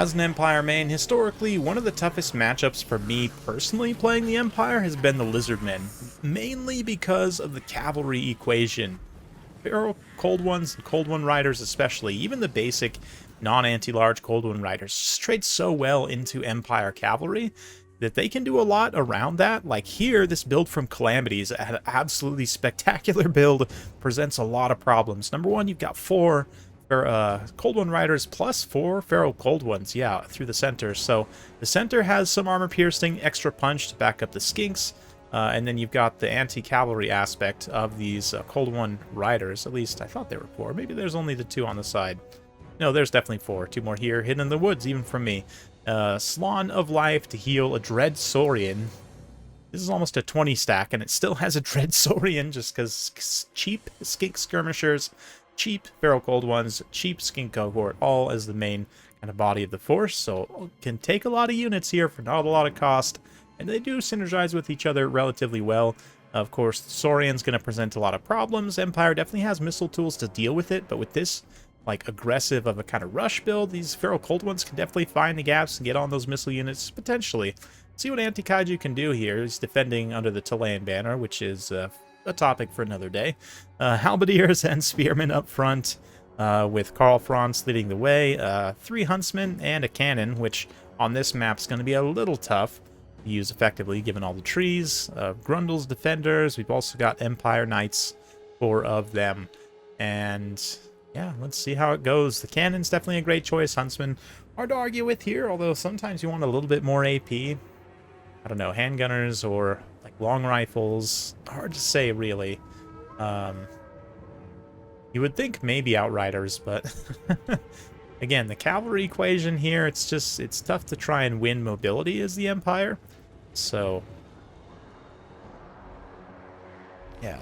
As an Empire main, historically, one of the toughest matchups for me personally playing the Empire has been the Lizardmen, mainly because of the cavalry equation. Feral Cold Ones and Cold One Riders especially, even the basic non-anti-large Cold One Riders, just trade so well into Empire cavalry that they can do a lot around that. Like here, this build from Calamities, an absolutely spectacular build, presents a lot of problems. Number one, you've got 4 Cold One Riders plus 4 Feral Cold Ones, yeah, through the center. So the center has some armor piercing, extra punch to back up the skinks, and then you've got the anti-cavalry aspect of these Cold One Riders. At least I thought there were 4. Maybe there's only the 2 on the side. No, there's definitely 4. 2 more here, hidden in the woods, even from me. Slan of Life to heal a Dread Saurian. This is almost a 20 stack, and it still has a Dread Saurian just because cheap skink skirmishers, cheap Feral Cold Ones, cheap skink cohort, all as the main kind of body of the force. So can take a lot of units here for not a lot of cost, and they do synergize with each other relatively well. Of course, the Saurian's going to present a lot of problems. Empire definitely has missile tools to deal with it, but with this like aggressive of a kind of rush build, these Feral Cold Ones can definitely find the gaps and get on those missile units potentially. See what Anti-Kaiju can do here. He's defending under the Chilean banner, which is a topic for another day. Halberdiers and Spearmen up front, with Karl Franz leading the way. 3 Huntsmen and a cannon, which on this map is going to be a little tough to use effectively given all the trees. Grundle's Defenders. We've also got Empire Knights, 4 of them. And yeah, let's see how it goes. The cannon's definitely a great choice. Huntsman, hard to argue with here, although sometimes you want a little bit more AP. I don't know, handgunners or like long rifles. Hard to say, really. You would think maybe Outriders, but again, the cavalry equation here, it's tough to try and win mobility as the Empire. So yeah,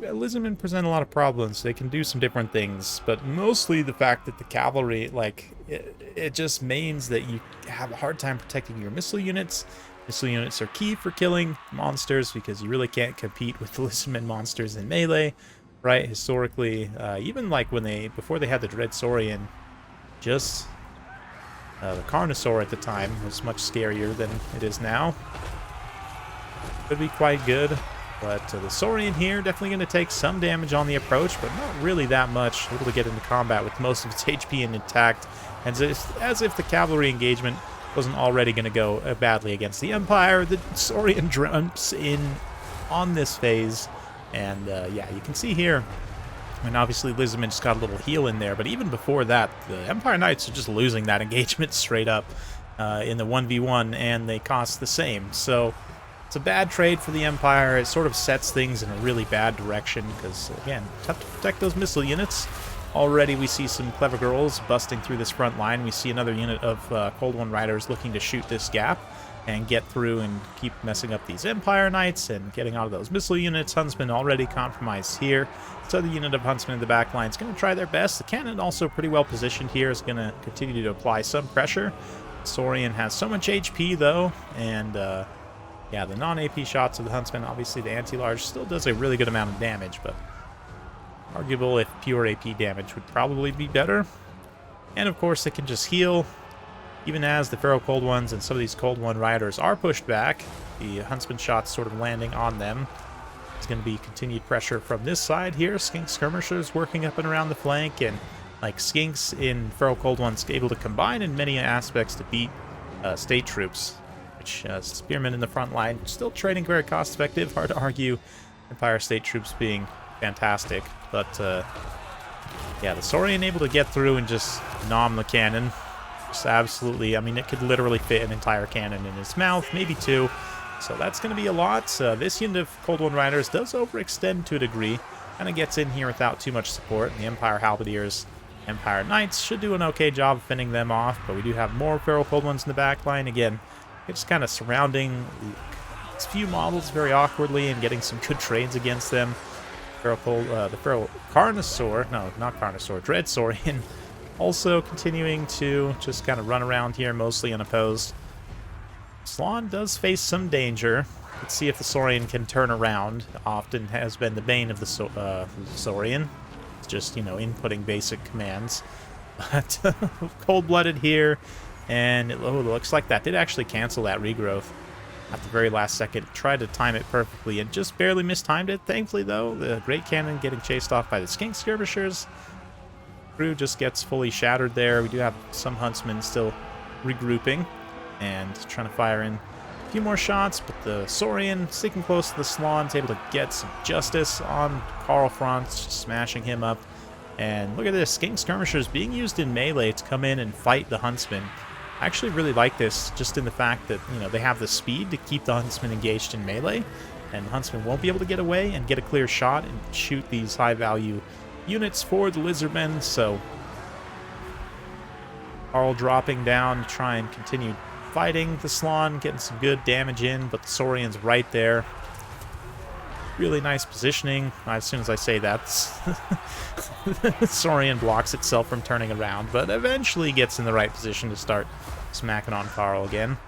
Lizardmen present a lot of problems. They can do some different things, but mostly the fact that the cavalry, like, it just means that you have a hard time protecting your missile units. Missile units are key for killing monsters because you really can't compete with the Lizardmen monsters in melee, right? Historically, even like before they had the Dread Saurian, just the Carnosaur at the time was much scarier than it is now. Could be quite good. But the Saurian here definitely going to take some damage on the approach, but not really that much. Able to get into combat with most of its HP intact, as if the cavalry engagement wasn't already going to go badly against the Empire. The Saurian jumps in on this phase, and yeah, you can see here, I mean, obviously Lizardmen just got a little heal in there, but even before that, the Empire Knights are just losing that engagement straight up in the 1v1, and they cost the same. So it's a bad trade for the Empire. It sort of sets things in a really bad direction because, again, tough to protect those missile units. Already we see some clever girls busting through this front line. We see another unit of Cold One Riders looking to shoot this gap and get through and keep messing up these Empire Knights and getting out of those missile units. Huntsman already compromised here. So the unit of Huntsman in the back line is going to try their best. The cannon also pretty well positioned here, is going to continue to apply some pressure. Saurian has so much HP though, and yeah, the non-AP shots of the Huntsman, obviously the anti-large still does a really good amount of damage, but arguable if pure AP damage would probably be better. And of course it can just heal, even as the Feral Cold Ones and some of these Cold One Riders are pushed back. The Huntsman shots sort of landing on them. It's going to be continued pressure from this side here. Skink skirmishers working up and around the flank, and like skinks in Feral Cold Ones able to combine in many aspects to beat state troops. Which Spearmen in the front line, still trading very cost effective. Hard to argue Empire State troops being fantastic. But yeah, the Saurian able to get through and just nom the cannon. Just absolutely, I mean, it could literally fit an entire cannon in his mouth, maybe 2. So that's going to be a lot. This unit of Cold One Riders does overextend to a degree. Kind of gets in here without too much support. And the Empire Halberdiers, Empire Knights should do an okay job of fending them off. But we do have more Feral Cold Ones in the back line. Again, just kind of surrounding these few models very awkwardly and getting some good trades against them. The Feral Carnosaur, no, not Carnosaur, Dread Saurian, also continuing to just kind of run around here, mostly unopposed. Slan does face some danger. Let's see if the Saurian can turn around. Often has been the bane of the Saurian. It's just, you know, inputting basic commands. But cold-blooded here. And it looks like that did actually cancel that regrowth at the very last second. Tried to time it perfectly and just barely mistimed it. Thankfully, though, the Great Cannon getting chased off by the Skink Skirmishers. Crew just gets fully shattered there. We do have some Huntsmen still regrouping and trying to fire in a few more shots, but the Saurian, sticking close to the Slon, is able to get some justice on Karl Franz, just smashing him up. And look at this, Skink Skirmishers being used in melee to come in and fight the Huntsmen. I actually really like this, just in the fact that, you know, they have the speed to keep the Huntsmen engaged in melee, and the Huntsmen won't be able to get away and get a clear shot and shoot these high-value units for the Lizardmen. So Karl dropping down to try and continue fighting the Slon, getting some good damage in, but the Saurian's right there. Really nice positioning. As soon as I say that, the Saurian blocks itself from turning around, but eventually gets in the right position to start smacking on Karl again.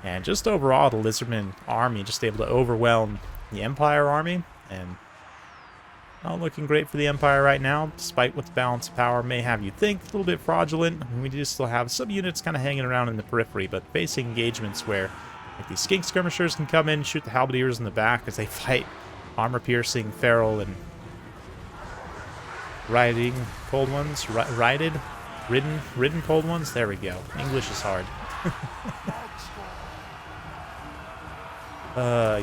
And just overall, the Lizardman army just able to overwhelm the Empire army, and not looking great for the Empire right now, despite what the balance of power may have you think. A little bit fraudulent. I mean, we do still have some units kind of hanging around in the periphery, but facing engagements where like these Skink Skirmishers can come in, shoot the Halberdiers in the back as they fight armor-piercing, feral, and riding cold ones. Ridden cold ones? There we go. English is hard.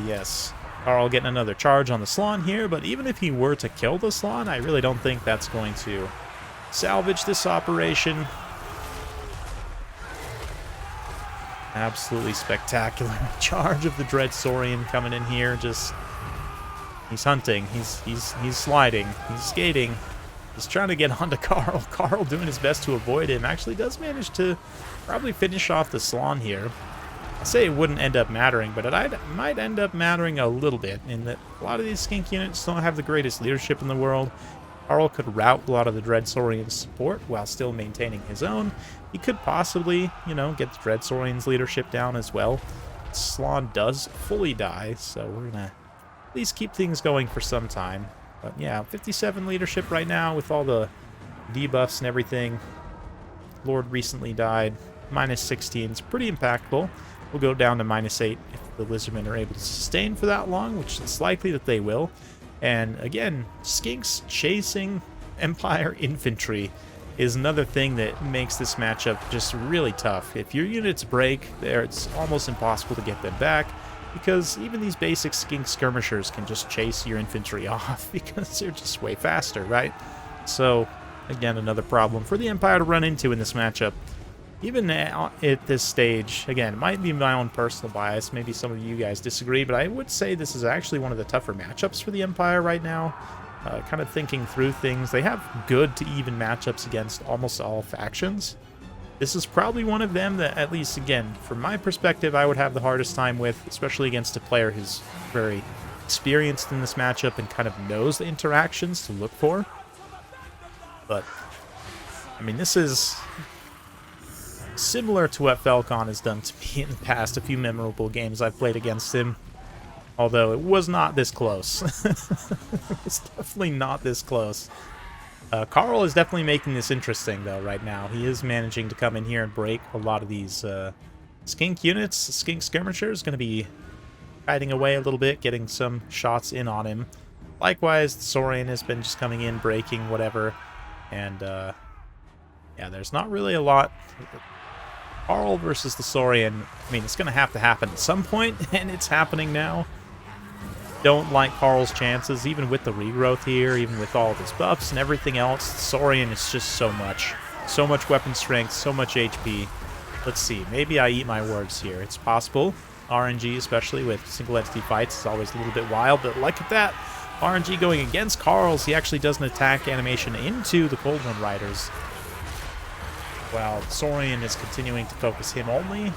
Yes. Karl getting another charge on the Slon here, but even if he were to kill the Slon, I really don't think that's going to salvage this operation. Absolutely spectacular charge of the Dread Saurian coming in here. Just, he's hunting, he's sliding, he's skating. He's trying to get onto Karl. Karl doing his best to avoid him. Actually does manage to probably finish off the Slon here. I say it wouldn't end up mattering, but it might end up mattering a little bit, in that a lot of these Skink units don't have the greatest leadership in the world. Karl could rout a lot of the Dread Saurian's support while still maintaining his own. He could possibly, you know, get the Dread Saurian's leadership down as well. Slon does fully die, so we're gonna at least keep things going for some time. But yeah, 57 leadership right now with all the debuffs and everything. Lord recently died. Minus 16 is pretty impactful. We'll go down to minus 8 if the Lizardmen are able to sustain for that long, which is likely that they will. And again, Skinks chasing Empire infantry is another thing that makes this matchup just really tough. If your units break, it's almost impossible to get them back, because even these basic Skink Skirmishers can just chase your infantry off because they're just way faster, right? So, again, another problem for the Empire to run into in this matchup. Even at this stage, again, it might be my own personal bias, maybe some of you guys disagree, but I would say this is actually one of the tougher matchups for the Empire right now. Kind of thinking through things, they have good to even matchups against almost all factions. This is probably one of them that, at least, again, from my perspective, I would have the hardest time with, especially against a player who's very experienced in this matchup and kind of knows the interactions to look for. But, I mean, this is similar to what Falcon has done to me in the past, a few memorable games I've played against him. Although it was not this close. It was definitely not this close. Karl is definitely making this interesting, though, right now. He is managing to come in here and break a lot of these Skink units. Skink Skirmisher is going to be hiding away a little bit, getting some shots in on him. Likewise, the Saurian has been just coming in, breaking, whatever. And, yeah, there's not really a lot. Karl versus the Saurian, I mean, it's going to have to happen at some point, and it's happening now. Don't like Karl's chances, even with the regrowth here, even with all of his buffs and everything else. The Saurian is just so much. So much weapon strength, so much HP. Let's see, maybe I eat my words here. It's possible. RNG, especially with single entity fights, is always a little bit wild, but like that, RNG going against Karl's, he actually does an attack animation into the Cold One Riders, while Saurian is continuing to focus him only.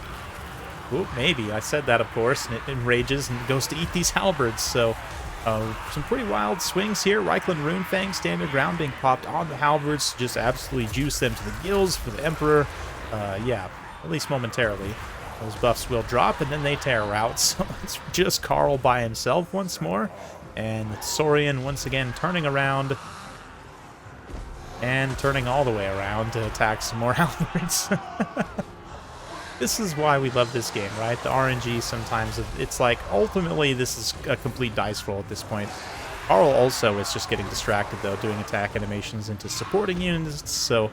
Oop, maybe. I said that, of course, and it enrages and goes to eat these halberds. So, some pretty wild swings here. Reichland Runefang, standard ground being popped on the halberds to just absolutely juice them to the gills for the Emperor. Yeah, at least momentarily. Those buffs will drop, and then they tear out. So it's just Karl by himself once more. And Saurian once again turning around. And turning all the way around to attack some more halberds. This is why we love this game, right? The RNG sometimes, it's like, ultimately, this is a complete dice roll at this point. Carl also is just getting distracted, though, doing attack animations into supporting units, so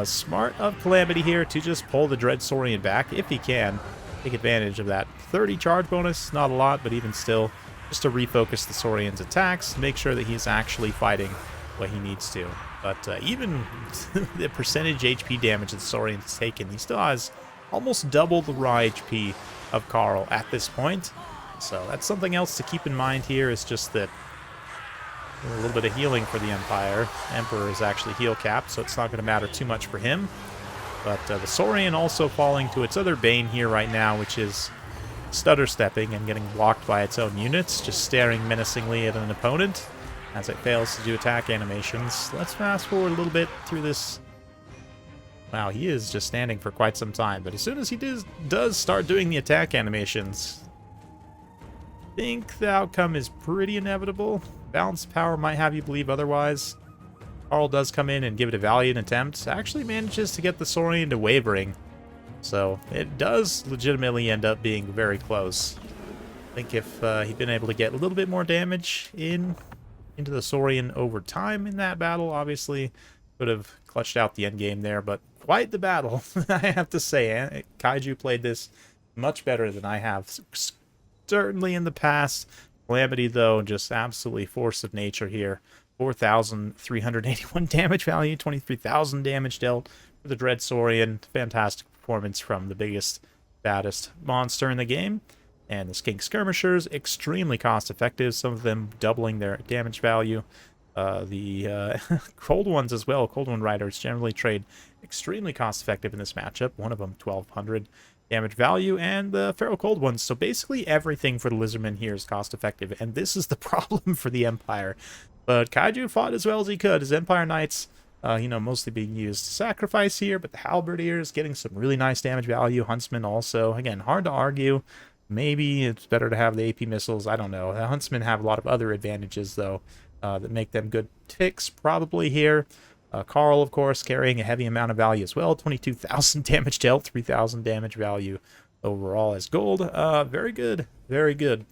smart of Calamity here to just pull the Dread Saurian back, if he can. Take advantage of that 30 charge bonus, not a lot, but even still, just to refocus the Saurian's attacks, make sure that he's actually fighting what he needs to. But even the percentage HP damage that the Saurian's taken, he still has almost double the raw HP of Carl at this point. So that's something else to keep in mind here, is just that a little bit of healing for the Empire. Emperor is actually heal capped, so it's not going to matter too much for him. But the Saurian also falling to its other bane here right now, which is stutter stepping and getting blocked by its own units, just staring menacingly at an opponent as it fails to do attack animations. Let's fast forward a little bit through this. Wow, he is just standing for quite some time, but as soon as he does start doing the attack animations, I think the outcome is pretty inevitable. Balanced power might have you believe otherwise. Carl does come in and give it a valiant attempt. Actually manages to get the Saurian to wavering. So it does legitimately end up being very close. I think if he'd been able to get a little bit more damage into the Saurian over time in that battle, obviously could have clutched out the endgame there. But quite the battle, I have to say. Kaiju played this much better than I have. Certainly in the past. Calamity, though, just absolutely force of nature here. 4,381 damage value, 23,000 damage dealt for the Dread Saurian. Fantastic performance from the biggest, baddest monster in the game. And the Skink Skirmishers, extremely cost-effective, some of them doubling their damage value. The Cold Ones as well, Cold One Riders generally trade extremely cost-effective in this matchup. One of them, 1,200 damage value, and the Feral Cold Ones. So basically everything for the Lizardmen here is cost-effective, and this is the problem for the Empire. But Kaiju fought as well as he could. His Empire Knights, mostly being used to sacrifice here, but the Halberdiers getting some really nice damage value. Huntsmen also. Again, hard to argue. Maybe it's better to have the AP missiles. I don't know. The Huntsmen have a lot of other advantages, though, that make them good picks probably here. Carl, of course, carrying a heavy amount of value as well. 22,000 damage dealt, 3,000 damage value overall as gold. Very good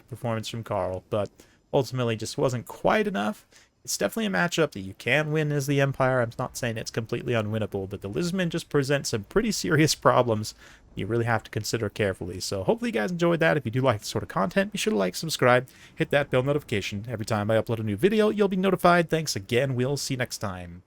performance from Carl, but ultimately just wasn't quite enough. It's definitely a matchup that you can win as the Empire. I'm not saying it's completely unwinnable, but the Lizardmen just present some pretty serious problems you really have to consider carefully. So hopefully you guys enjoyed that. If you do like this sort of content, be sure to like, subscribe, hit that bell notification. Every time I upload a new video, you'll be notified. Thanks again. We'll see you next time.